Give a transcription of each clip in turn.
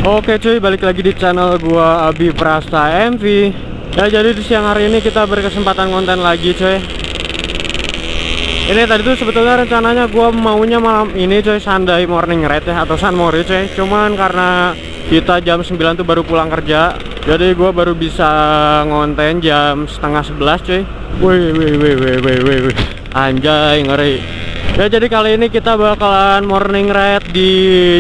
Oke cuy, balik lagi di channel gua Abi Prasta MV. Ya jadi di siang hari ini kita berkesempatan konten lagi cuy. Ini tadi tuh sebetulnya rencananya gua maunya malam ini cuy Sunday morning ride ya, atau Sun Mori cuy. Cuman karena kita jam 9 tuh baru pulang kerja, jadi gua baru bisa ngonten jam setengah 11 cuy. Wih, anjay ngeri. Ya jadi kali ini kita bakalan morning ride di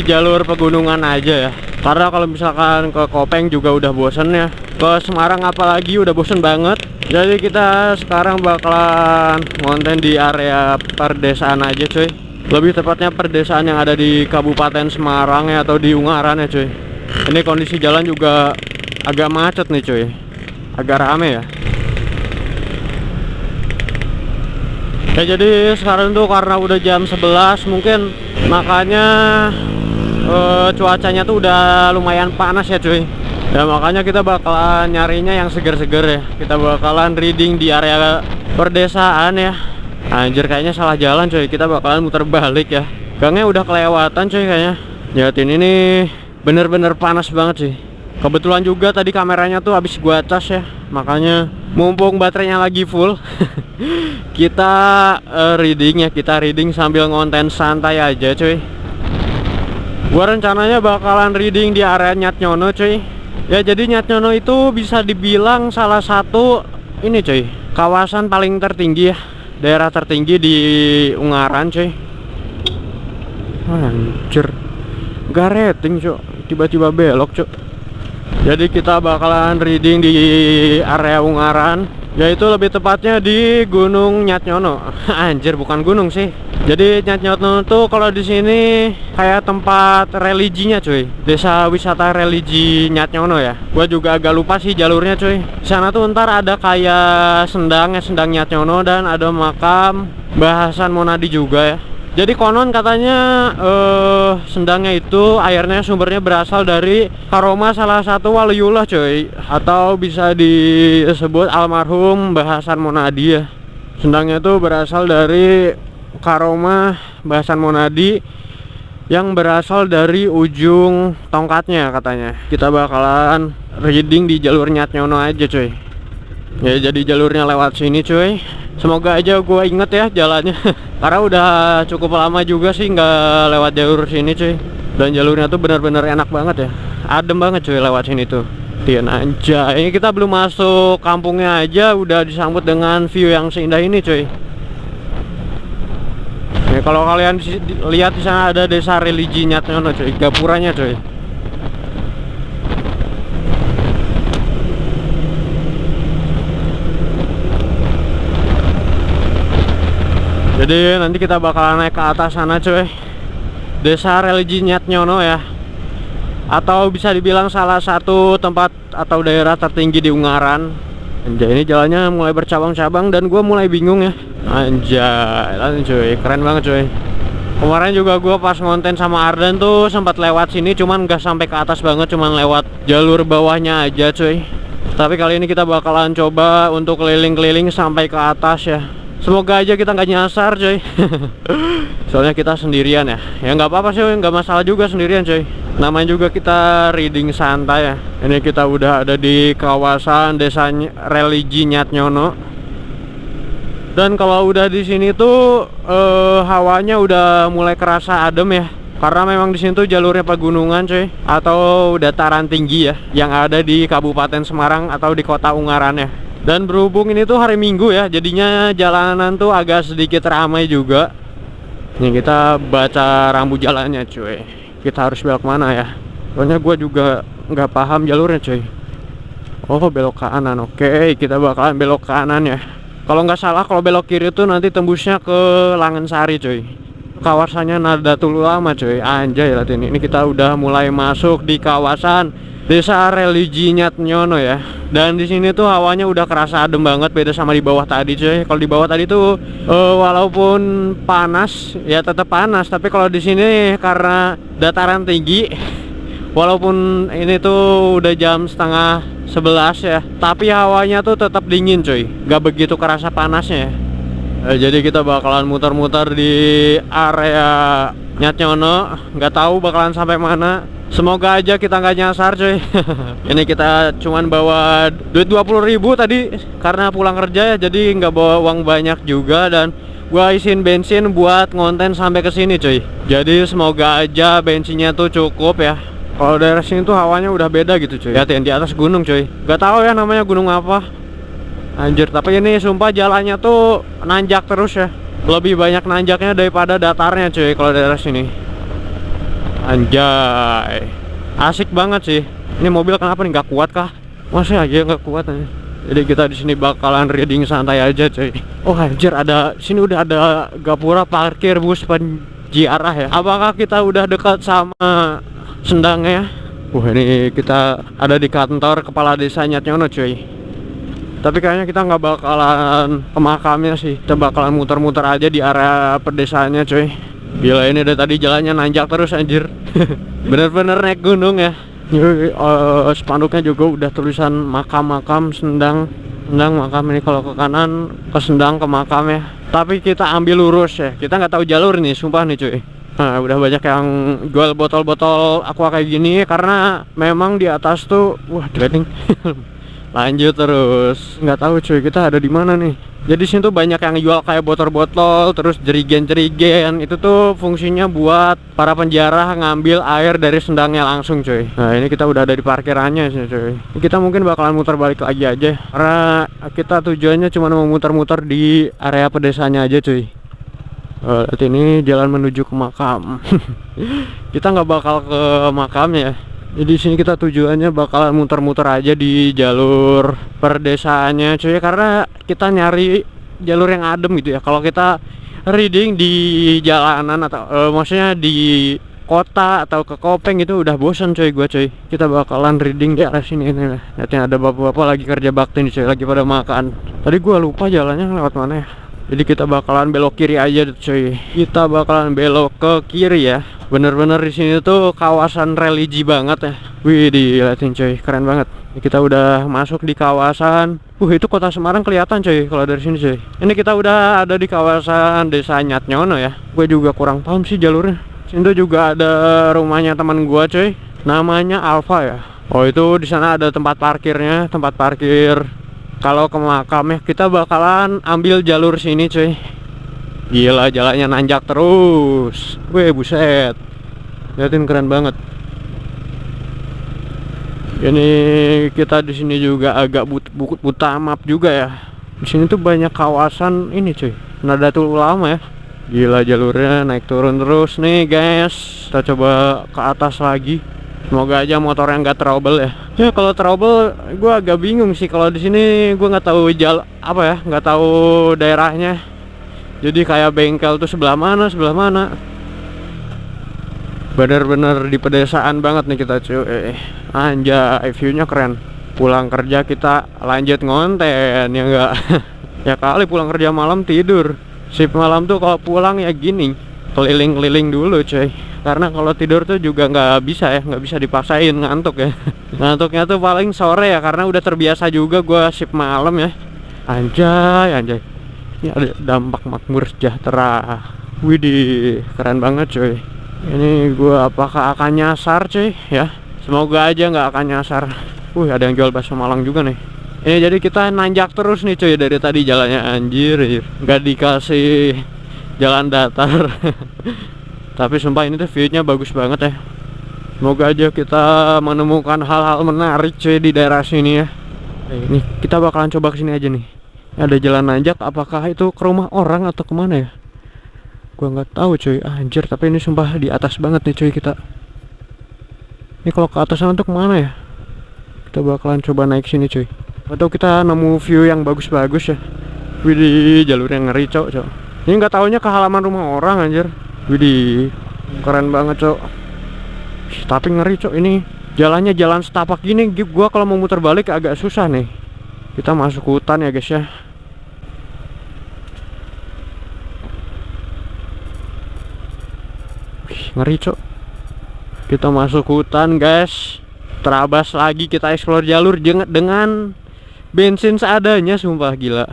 jalur pegunungan aja ya. Karena kalau misalkan ke Kopeng juga udah bosen ya, ke Semarang apalagi udah bosen banget. Jadi kita sekarang bakalan ngonten di area perdesaan aja cuy. Lebih tepatnya perdesaan yang ada di Kabupaten Semarang ya, atau di Ungaran ya cuy. Ini kondisi jalan juga agak macet nih cuy, agak rame ya. Ya jadi sekarang tuh karena udah jam 11 mungkin, makanya cuacanya tuh udah lumayan panas ya cuy. Ya makanya kita bakalan nyarinya yang seger-seger ya. Kita bakalan reading di area perdesaan ya. Anjir kayaknya salah jalan cuy. Kita bakalan muter balik ya. Gangnya udah kelewatan cuy kayaknya. Liatin ini bener-bener panas banget sih. Kebetulan juga tadi kameranya tuh habis gua cas ya. Makanya mumpung baterainya lagi full kita reading ya. Kita reading sambil ngonten santai aja cuy. Gua rencananya bakalan reading di area Nyatnyono cuy. Ya jadi Nyatnyono itu bisa dibilang salah satu ini cuy, kawasan paling tertinggi ya, daerah tertinggi di Ungaran cuy. Anjir, gak rating cuy, tiba-tiba belok cuy. Jadi kita bakalan reading di area Ungaran, yaitu lebih tepatnya di Gunung Nyatnyono. Anjir, bukan gunung sih. Jadi Nyatnyono tuh kalau di sini kayak tempat religinya cuy. Desa wisata religi Nyatnyono ya. Gua juga agak lupa sih jalurnya cuy. Di sana tuh ntar ada kayak sendang ya, sendang Nyatnyono, dan ada makam Mbah Hasan Monadi juga ya. Jadi konon katanya sendangnya itu airnya sumbernya berasal dari karoma salah satu waliullah cuy, atau bisa disebut almarhum Mbah Hasan Monadi ya. Sendangnya itu berasal dari karoma Mbah Hasan Monadi yang berasal dari ujung tongkatnya katanya. Kita bakalan reading di jalur Nyatnyono aja cuy. Ya jadi jalurnya lewat sini cuy. Semoga aja gue inget ya jalannya. Karena udah cukup lama juga sih nggak lewat jalur sini cuy. Dan jalurnya tuh bener-bener enak banget ya. Adem banget cuy lewat sini tuh. Tian aja. Ini kita belum masuk kampungnya aja udah disambut dengan view yang seindah ini cuy. Nih kalau kalian lihat di sana ada desa religi Nyatnyono cuy, gapuranya cuy. Jadi nanti kita bakalan naik ke atas sana cuy. Desa religi Nyatnyono ya, atau bisa dibilang salah satu tempat atau daerah tertinggi di Ungaran. Anjay, ini jalannya mulai bercabang-cabang dan gue mulai bingung ya. Anjay, cuy, keren banget cuy. Kemarin juga gue pas ngonten sama Ardan tuh sempat lewat sini, cuman gak sampai ke atas banget, cuman lewat jalur bawahnya aja cuy. Tapi kali ini kita bakalan coba untuk keliling-keliling sampai ke atas ya. Semoga aja kita nggak nyasar cuy. Soalnya kita sendirian ya. Ya nggak apa-apa sih, nggak masalah juga sendirian cuy. Namanya juga kita reading santai ya. Ini kita udah ada di kawasan desa religi Nyatnyono. Dan kalau udah di sini tuh hawanya udah mulai kerasa adem ya. Karena memang di sini tuh jalurnya pegunungan cuy, atau dataran tinggi ya, yang ada di Kabupaten Semarang atau di Kota Ungaran ya. Dan berhubung ini tuh hari Minggu ya, jadinya jalanan tuh agak sedikit ramai juga. Nih kita baca rambu jalannya cuy. Kita harus belok mana ya? Soalnya gue juga nggak paham jalurnya cuy. Oh belok kanan, oke kita bakalan belok kanan ya. Kalau nggak salah kalau belok kiri tuh nanti tembusnya ke Langensari cuy. Kawasannya Nahdlatul Ulama cuy. Anjay lihat ini kita udah mulai masuk di kawasan desa religi Nyatnyono ya. Dan di sini tuh hawanya udah kerasa adem banget, beda sama di bawah tadi cuy. Kalau di bawah tadi tuh walaupun panas ya tetap panas, tapi kalau di sini karena dataran tinggi, walaupun ini tuh udah jam setengah 11 ya, tapi hawanya tuh tetap dingin cuy, gak begitu kerasa panasnya ya. Jadi kita bakalan muter-muter di area Nyatnyono, nggak tahu bakalan sampai mana. Semoga aja kita nggak nyasar cuy. Ini kita cuman bawa duit 20.000 tadi karena pulang kerja ya, jadi nggak bawa uang banyak juga, dan gua isiin bensin buat ngonten sampai ke sini cuy. Jadi semoga aja bensinnya tuh cukup ya. Kalau daerah sini tuh hawanya udah beda gitu cuy. Lihatin di atas gunung cuy. Gak tahu ya namanya gunung apa. Anjir, tapi ini sumpah jalannya tuh nanjak terus ya. Lebih banyak nanjaknya daripada datarnya cuy kalau daerah sini. Anjay, asik banget sih. Ini mobil kenapa nih, nggak kuat kah? Masih aja nggak kuat aja. Jadi kita di sini bakalan reading santai aja cuy. Oh anjir, ada sini udah ada gapura parkir bus penjiarah ya. Apakah kita udah dekat sama Sendangnya? Ini kita ada di kantor kepala desa Nyatnyono cuy. Tapi kayaknya kita nggak bakalan ke makamnya sih. Kita bakalan muter-muter aja di area pedesanya cuy. Gila, ini dari tadi jalannya nanjak terus anjir. Bener-bener naik gunung ya. Spanduknya juga udah tulisan makam-makam Sendang. Sendang makam, ini kalau ke kanan ke Sendang ke makam ya. Tapi kita ambil lurus ya. Kita nggak tahu jalur nih, sumpah nih cuy. Nah, udah banyak yang jual botol-botol aqua kayak gini karena memang di atas tuh wah trading. Lanjut terus, nggak tahu cuy kita ada di mana nih. Jadi sini tuh banyak yang jual kayak botol-botol, terus jerigen-jerigen. Itu tuh fungsinya buat para penjara ngambil air dari Sendangnya langsung cuy. Nah ini kita udah ada di parkirannya sih cuy. Kita mungkin bakalan muter balik lagi aja karena kita tujuannya cuma mau muter-muter di area pedesanya aja cuy. Lihat ini jalan menuju ke makam. Kita nggak bakal ke makam ya. Jadi sini kita tujuannya bakalan muter-muter aja di jalur perdesaannya cuy, karena kita nyari jalur yang adem gitu ya. Kalau kita reading di jalanan atau maksudnya di kota atau ke Kopeng itu udah bosen cuy gua cuy. Kita bakalan reading di arah sini nih. Lihatnya ada bapak-bapak lagi kerja bakti nih cuy, lagi pada makan. Tadi gua lupa jalannya lewat mana ya. Jadi kita bakalan belok kiri aja cuy. Kita bakalan belok ke kiri ya. Bener-bener di sini tuh kawasan religi banget ya. Wih, dilihatin cuy, keren banget. Kita udah masuk di kawasan. Itu kota Semarang kelihatan cuy kalau dari sini cuy. Ini kita udah ada di kawasan desa Nyatnyono ya. Gue juga kurang paham sih jalurnya. Sini tuh juga ada rumahnya teman gua cuy. Namanya Alfa ya. Oh itu di sana ada tempat parkirnya, tempat parkir. Kalau ke makamnya kita bakalan ambil jalur sini cuy. Gila, jalannya nanjak terus. Weh, buset. Lihatin keren banget. Ini kita di sini juga agak buta map juga ya. Di sini tuh banyak kawasan ini cuy. Nadatul Ulama ya. Gila, jalurnya naik turun terus nih guys. Kita coba ke atas lagi. Semoga aja motornya nggak trouble ya. Ya kalau trouble, gue agak bingung sih kalau di sini. Gue nggak tahu nggak tahu daerahnya. Jadi kayak bengkel tuh sebelah mana. Bener-bener di pedesaan banget nih kita cuy. Anjay, view-nya keren. Pulang kerja kita lanjut ngonten ya enggak. Ya kali pulang kerja malam tidur. Shift malam tuh kalau pulang ya gini, keliling-keliling dulu cuy. Karena kalau tidur tuh juga nggak bisa ya, nggak bisa dipaksain, ngantuk ya. Ngantuknya tuh paling sore ya, karena udah terbiasa juga gua shift malam ya. Anjay. Ini ada dampak makmur sejahtera. Widih, keren banget cuy. Ini gua apakah akan nyasar cuy ya? Semoga aja nggak akan nyasar. Ada yang jual bakso Malang juga nih. Ini jadi kita nanjak terus nih cuy dari tadi jalannya, anjir. Nggak dikasih jalan datar. Tapi sumpah ini tuh view-nya bagus banget ya. Semoga aja kita menemukan hal-hal menarik cuy di daerah sini ya. Ini kita bakalan coba kesini aja nih. Ada jalan nanjak, apakah itu ke rumah orang atau kemana ya? Gua nggak tahu cuy, anjir. Tapi ini sumpah di atas banget nih cuy kita. Ini kalau ke atas sana tuh kemana ya? Kita bakalan coba naik sini cuy. Atau kita nemu view yang bagus-bagus ya. Widih, jalur yang ngeri cok. Ini nggak taunya ke halaman rumah orang anjir. Widih, keren banget cok. Tapi ngeri cok, ini jalannya jalan setapak gini. Gua kalau mau muter balik agak susah nih. Kita masuk hutan ya guys ya. Ngeri cok. Kita masuk hutan guys. Terabas lagi, kita explore jalur dengan bensin seadanya, sumpah gila.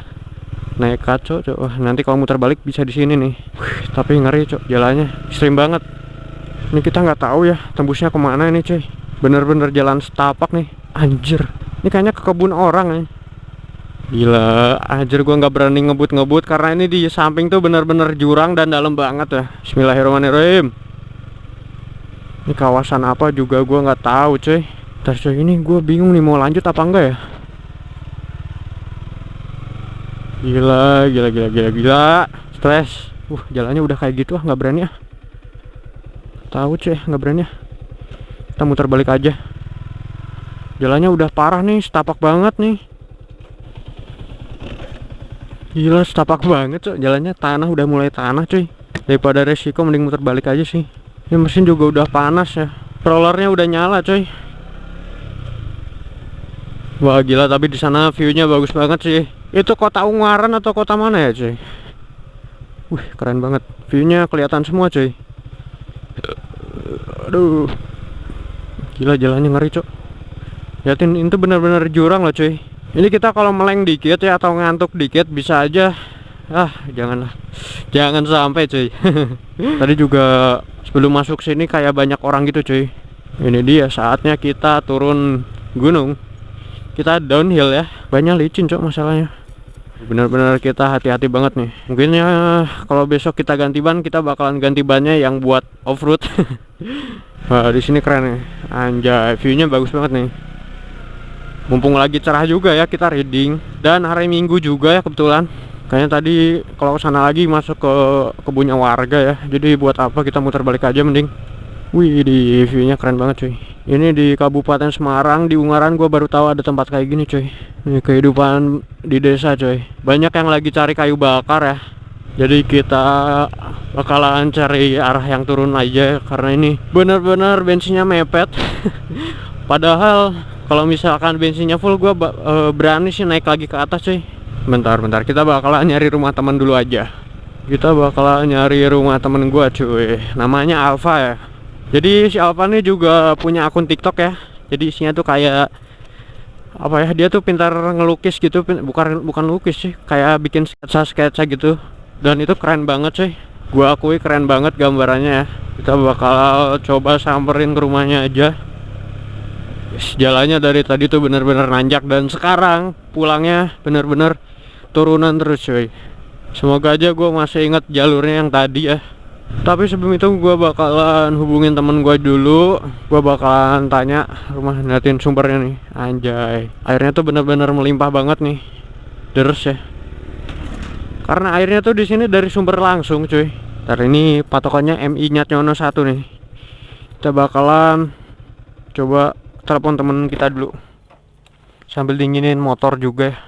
Nekat cok. Wah, nanti kalau muter balik bisa di sini nih. Tapi ngeri cok, jalannya ekstrim banget. Ini kita nggak tahu ya tembusnya kemana ini cuy. Bener-bener jalan setapak nih. Anjir, ini kayaknya ke kebun orang ya. Gila, anjir gua nggak berani ngebut-ngebut karena ini di samping tuh bener-bener jurang dan dalam banget ya. Bismillahirrahmanirrahim. Ini kawasan apa juga gua nggak tahu cuy. Terus cuy, ini gua bingung nih mau lanjut apa enggak ya. Gila. Stres. Jalannya udah kayak gitu nggak berani ah. Tahu cuy, nggak berani ya. Kita muter balik aja. Jalannya udah parah nih, setapak banget nih. Gila, setapak banget cuy. Jalannya tanah, udah mulai tanah cuy. Daripada resiko mending muter balik aja sih. Ini mesin juga udah panas ya. Rollernya udah nyala cuy. Wah gila, tapi di sana view-nya bagus banget sih. Itu kota Ungaran atau kota mana ya cuy? Keren banget. View-nya kelihatan semua cuy. Aduh, gila jalannya ngeri cok. Liatin, itu bener-bener jurang loh cuy. Ini kita kalau meleng dikit ya atau ngantuk dikit bisa aja. Jangan sampai cuy. Tadi juga sebelum masuk sini kayak banyak orang gitu cuy. Ini dia saatnya kita turun gunung. Kita downhill ya. Banyak licin cok masalahnya. Bener-bener kita hati-hati banget nih. Mungkin ya kalau besok kita ganti ban, kita bakalan ganti bannya yang buat off-road. Wah, di sini keren nih. Anjay, view-nya bagus banget nih. Mumpung lagi cerah juga ya, kita reading. Dan hari Minggu juga ya kebetulan. Kayaknya tadi kalau kesana lagi masuk ke kebunnya warga ya. Jadi buat apa kita muter balik aja mending. Di view-nya keren banget cuy. Ini di Kabupaten Semarang, di Ungaran gua baru tahu ada tempat kayak gini cuy. Ini kehidupan di desa cuy. Banyak yang lagi cari kayu bakar ya. Jadi kita bakalan cari arah yang turun aja karena ini bener-bener bensinnya mepet. Padahal kalau misalkan bensinnya full gua berani sih naik lagi ke atas cuy. Bentar, kita bakalan nyari rumah teman dulu aja. Kita bakalan nyari rumah temen gua cuy. Namanya Alfa ya. Jadi si Alfa ini juga punya akun TikTok ya. Jadi isinya tuh kayak apa ya, dia tuh pintar ngelukis gitu, bukan lukis sih, kayak bikin sketsa gitu. Dan itu keren banget sih. Gua akui keren banget gambarannya ya. Kita bakal coba samperin ke rumahnya aja. Jalannya dari tadi tuh bener-bener nanjak dan sekarang pulangnya bener-bener turunan terus cuy. Semoga aja gue masih inget jalurnya yang tadi ya. Tapi sebelum itu gue bakalan hubungin temen gue dulu. Gue bakalan tanya rumah, liatin sumbernya nih. Anjay, airnya tuh bener-bener melimpah banget nih. Deres ya. Karena airnya tuh di sini dari sumber langsung cuy. Ntar ini patokannya MI Nyatnyono 1 nih. Kita bakalan coba telepon temen kita dulu sambil dinginin motor juga ya.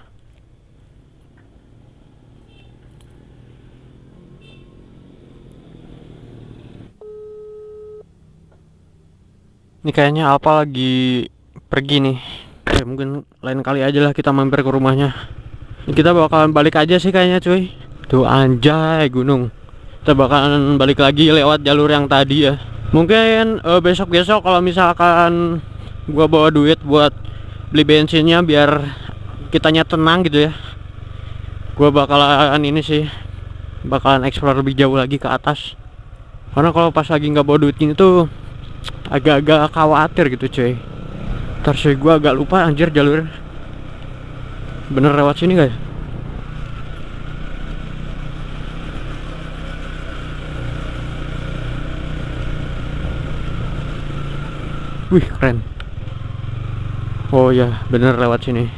Ini kayaknya Alfa lagi pergi nih. Ya mungkin lain kali aja lah kita mampir ke rumahnya. Ini kita bakalan balik aja sih kayaknya cuy. Tuh anjay gunung. Kita bakalan balik lagi lewat jalur yang tadi ya. Mungkin besok-besok kalau misalkan gua bawa duit buat beli bensinnya biar kitanya tenang gitu ya, gua bakalan ini sih, bakalan explore lebih jauh lagi ke atas. Karena kalau pas lagi nggak bawa duit gini tuh agak-agak khawatir gitu cuy. Terus gua agak lupa anjir jalurnya. Bener lewat sini gak ya? Wih keren. Oh ya, bener lewat sini.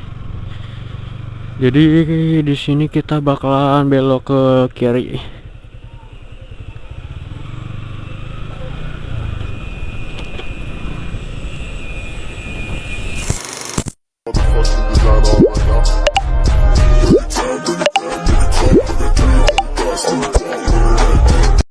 Jadi di sini kita bakalan belok ke kiri. Right now.